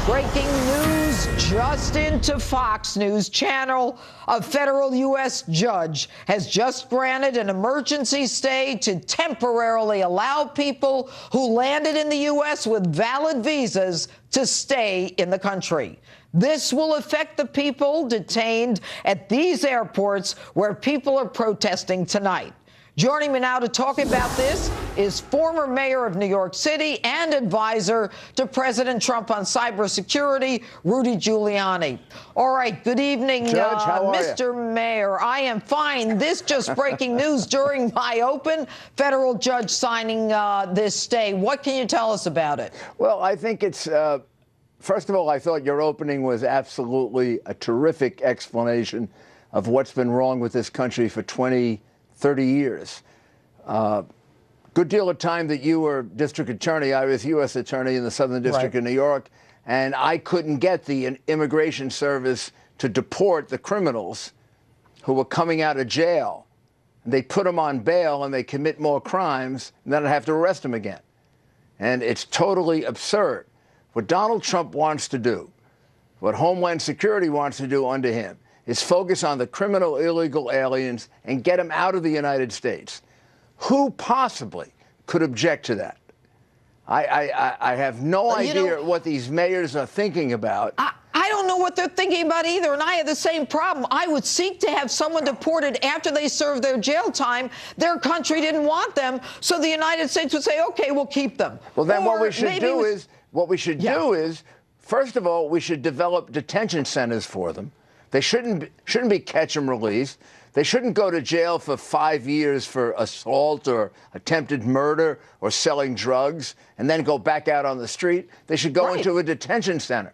Breaking news just into Fox News Channel. A federal U.S. judge has just granted an emergency stay to temporarily allow people who landed in the U.S. with valid visas to stay in the country. This will affect the people detained at these airports where people are protesting tonight. Joining me now to talk about this is former mayor of New York City and advisor to President Trump on cybersecurity, Rudy Giuliani. All right, good evening, Judge, how are Mr. you? Mayor. I am fine. This just breaking news during my open. Federal judge signing this stay. What can you tell us about it? Well, I think it's, first of all, I thought your opening was absolutely a terrific explanation of what's been wrong with this country for 30 years. Good deal of time that you were district attorney. I was U.S. attorney in the Southern District of New York, and I couldn't get the immigration service to deport the criminals who were coming out of jail. They put them on bail and they commit more crimes, and then I'd have to arrest them again. And it's totally absurd. What Donald Trump wants to do, what Homeland Security wants to do under him, is focus on the criminal illegal aliens and get them out of the United States. Who possibly could object to that? I have no idea what these mayors are thinking about. I don't know what they're thinking about either, and I have the same problem. I would seek to have someone deported after they serve their jail time. Their country didn't want them, so the United States would say, okay, we'll keep them. Well, then what we should do is, first of all, we should develop detention centers for them. They shouldn't be catch and release. They shouldn't go to jail for 5 years for assault or attempted murder or selling drugs and then go back out on the street. They should go into a detention center.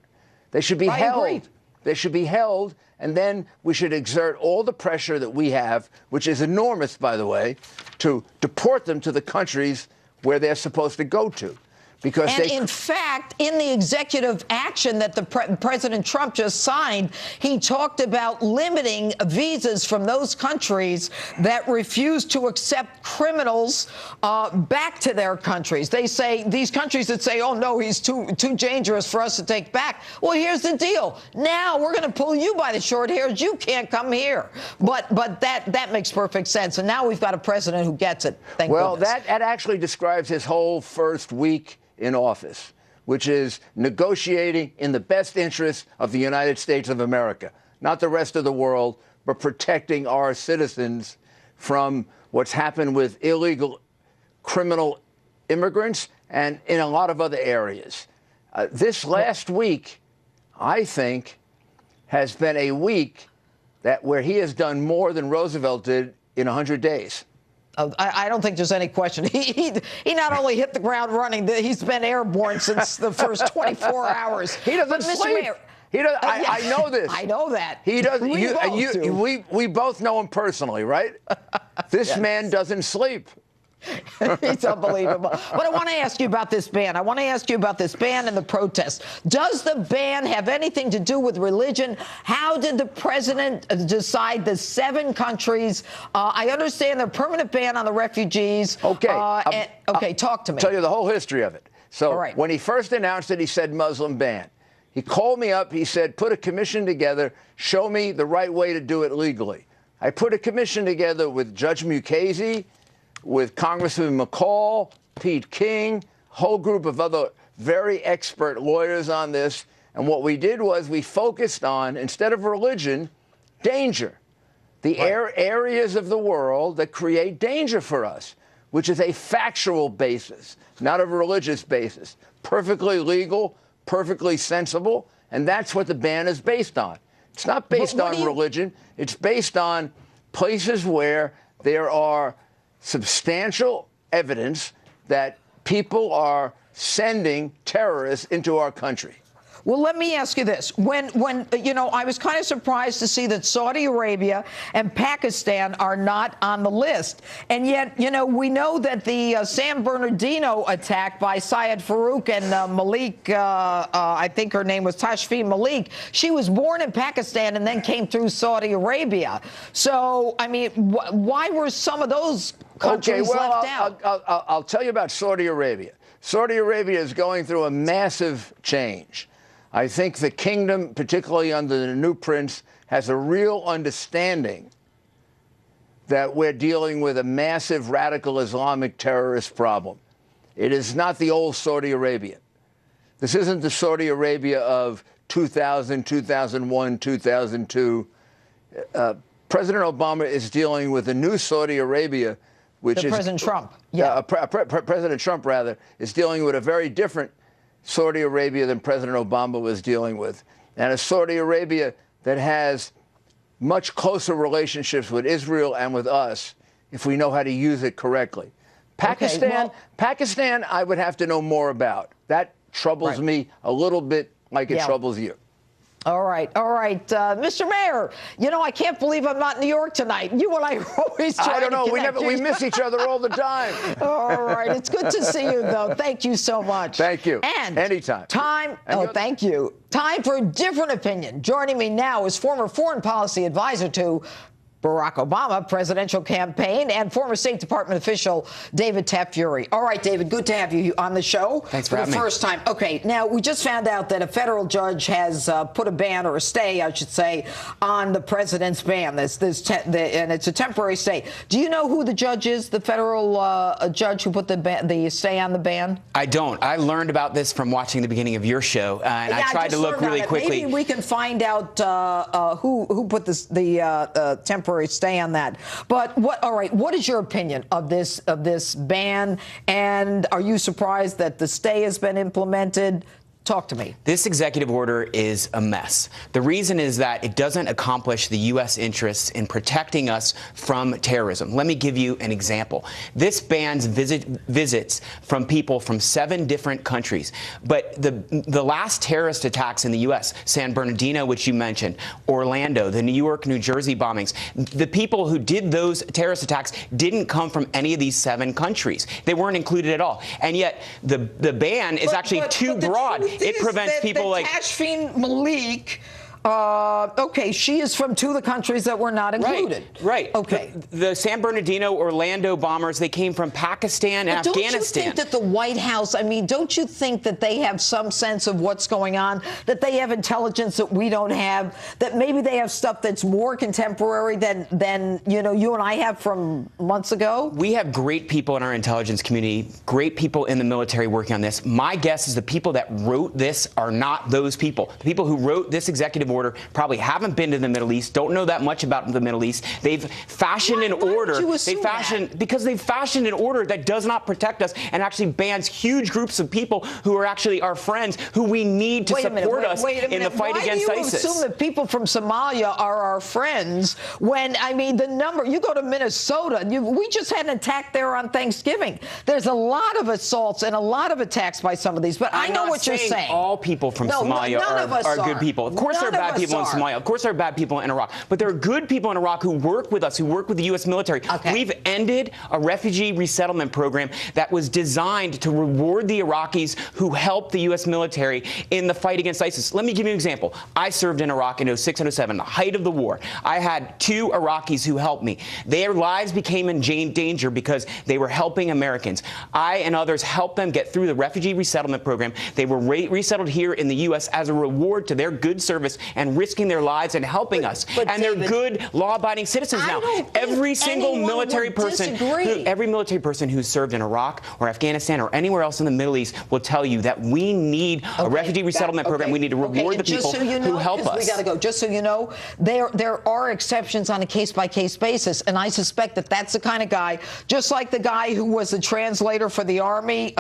They should be held. Agree. They should be held, and then we should exert all the pressure that we have, which is enormous, by the way, to deport them to the countries where they're supposed to go to. Because in fact, in the executive action that the President Trump just signed, he talked about limiting visas from those countries that refuse to accept criminals back to their countries. They say, these countries that say, oh, no, he's too dangerous for us to take back. Well, here's the deal. Now we're going to pull you by the short hairs. You can't come here. But that makes perfect sense. And now we've got a president who gets it. Thank goodness. Well, that actually describes his whole first week in office, which is negotiating in the best interest of the United States of America, not the rest of the world, but protecting our citizens from what's happened with illegal criminal immigrants and in a lot of other areas. This last week, I think, has been a week where he has done more than Roosevelt did in 100 days. I don't think there's any question. He not only hit the ground running, he's been airborne since the first 24 hours. He doesn't sleep. Mayor, he does. I know this. I know that. He doesn't. We we both know him personally, right? This man doesn't sleep. It's unbelievable. But I want to ask you about this ban. I want to ask you about this ban and the protest. Does the ban have anything to do with religion? How did the president decide the 7 countries? I understand the permanent ban on the refugees. Okay. Okay, talk to me. I'll tell you the whole history of it. So when he first announced it, he said Muslim ban. He called me up. He said, put a commission together. Show me the right way to do it legally. I put a commission together with Judge Mukasey, with Congressman McCall, Pete King, whole group of other very expert lawyers on this. And what we did was we focused on, instead of religion, danger. The areas of the world that create danger for us, which is a factual basis, not a religious basis. Perfectly legal, perfectly sensible, and that's what the ban is based on. It's not based on religion. It's based on places where there are substantial evidence that people are sending terrorists into our country. Well, let me ask you this. When I was kind of surprised to see that Saudi Arabia and Pakistan are not on the list. And yet, we know that the San Bernardino attack by Syed Farouk and Malik, I think her name was Tashfeen Malik, she was born in Pakistan and then came through Saudi Arabia. So, I mean, why were some of those countries left out? I'll tell you about Saudi Arabia. Saudi Arabia is going through a massive change. I think the kingdom, particularly under the new prince, has a real understanding that we're dealing with a massive radical Islamic terrorist problem. It is not the old Saudi Arabia. This isn't the Saudi Arabia of 2000, 2001, 2002. President Obama is dealing with a new Saudi Arabia, which is President Trump. Yeah. President Trump, rather, is dealing with a very different Saudi Arabia than President Obama was dealing with, and a Saudi Arabia that has much closer relationships with Israel and with us if we know how to use it correctly. Pakistan, I would have to know more about. That troubles me a little bit like it troubles you. All right. Mr. Mayor, you know, I can't believe I'm not in New York tonight. You and I are always trying I don't know. to We miss each other all the time. All right. It's good to see you, though. Thank you so much. Thank you. And anytime. Thank you. Time for a different opinion. Joining me now is former foreign policy advisor to Barack Obama presidential campaign and former State Department official David Tafuri. All right, David, good to have you on the show. Thanks for having me. The first time. Okay, now we just found out that a federal judge has put a ban, or a stay, I should say, on the president's ban. And it's a temporary stay. Do you know who the judge is, the federal judge who put the stay on the ban? I don't. I learned about this from watching the beginning of your show, and I tried to look really quickly. Maybe we can find out who put the temporary stay on that. But what is your opinion of this ban, and are you surprised that the stay has been implemented? Talk to me. This executive order is a mess. The reason is that it doesn't accomplish the U.S. interests in protecting us from terrorism. Let me give you an example. This bans visits from people from 7 different countries. But the last terrorist attacks in the U.S., San Bernardino, which you mentioned, Orlando, the New York, New Jersey bombings, the people who did those terrorist attacks didn't come from any of these 7 countries. They weren't included at all. And yet the ban is actually too broad. It prevents people like Tashfeen Malik. Okay, she is from 2 of the countries that were not included. Right. Okay. The San Bernardino, Orlando bombers, they came from Pakistan and Afghanistan. Don't you think that the White House, don't you think that they have some sense of what's going on, that they have intelligence that we don't have, that maybe they have stuff that's more contemporary than you and I have from months ago? We have great people in our intelligence community, great people in the military working on this. My guess is the people that wrote this are not those people. The people who wrote this executive order probably haven't been to the Middle East, don't know that much about the Middle East. They've fashioned an order. Because they've fashioned an order that does not protect us and actually bans huge groups of people who are actually our friends, who we need to support us in the fight against ISIS. Why do you assume that people from Somalia are our friends when, the number, you go to Minnesota, we just had an attack there on Thanksgiving. There's a lot of assaults and a lot of attacks by some of these, but I know what you're saying. All people from Somalia are good people. Of course, there are bad people in Somalia. Of course, there are bad people in Iraq. But there are good people in Iraq who work with us, who work with the U.S. military. Okay. We've ended a refugee resettlement program that was designed to reward the Iraqis who helped the U.S. military in the fight against ISIS. Let me give you an example. I served in Iraq in 06 and 07, the height of the war. I had 2 Iraqis who helped me. Their lives became in danger because they were helping Americans. I and others helped them get through the refugee resettlement program. They were resettled here in the U.S. as a reward to their good service and risking their lives and helping us. And they're good, law-abiding citizens now. Every single military person, every military person who's served in Iraq or Afghanistan or anywhere else in the Middle East will tell you that we need a refugee resettlement program. We need to reward the people who help us. We got to go. Just so you know, there are exceptions on a case-by-case basis, and I suspect that that's the kind of guy, just like the guy who was the translator for the Army,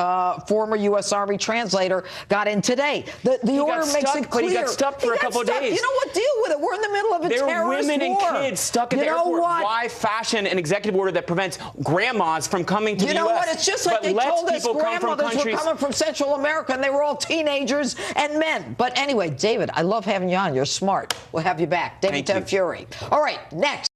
former U.S. Army translator, got in today. The order makes it clear. But he got stuck for a couple of days. You know what? Deal with it. We're in the middle of a terrorist war. There are women and kids stuck at the airport. Why fashion an executive order that prevents grandmas from coming to the U.S.? You know what? It's just like they told us grandmothers were coming from Central America, and they were all teenagers and men. But anyway, David, I love having you on. You're smart. We'll have you back. David Tafuri. All right, next.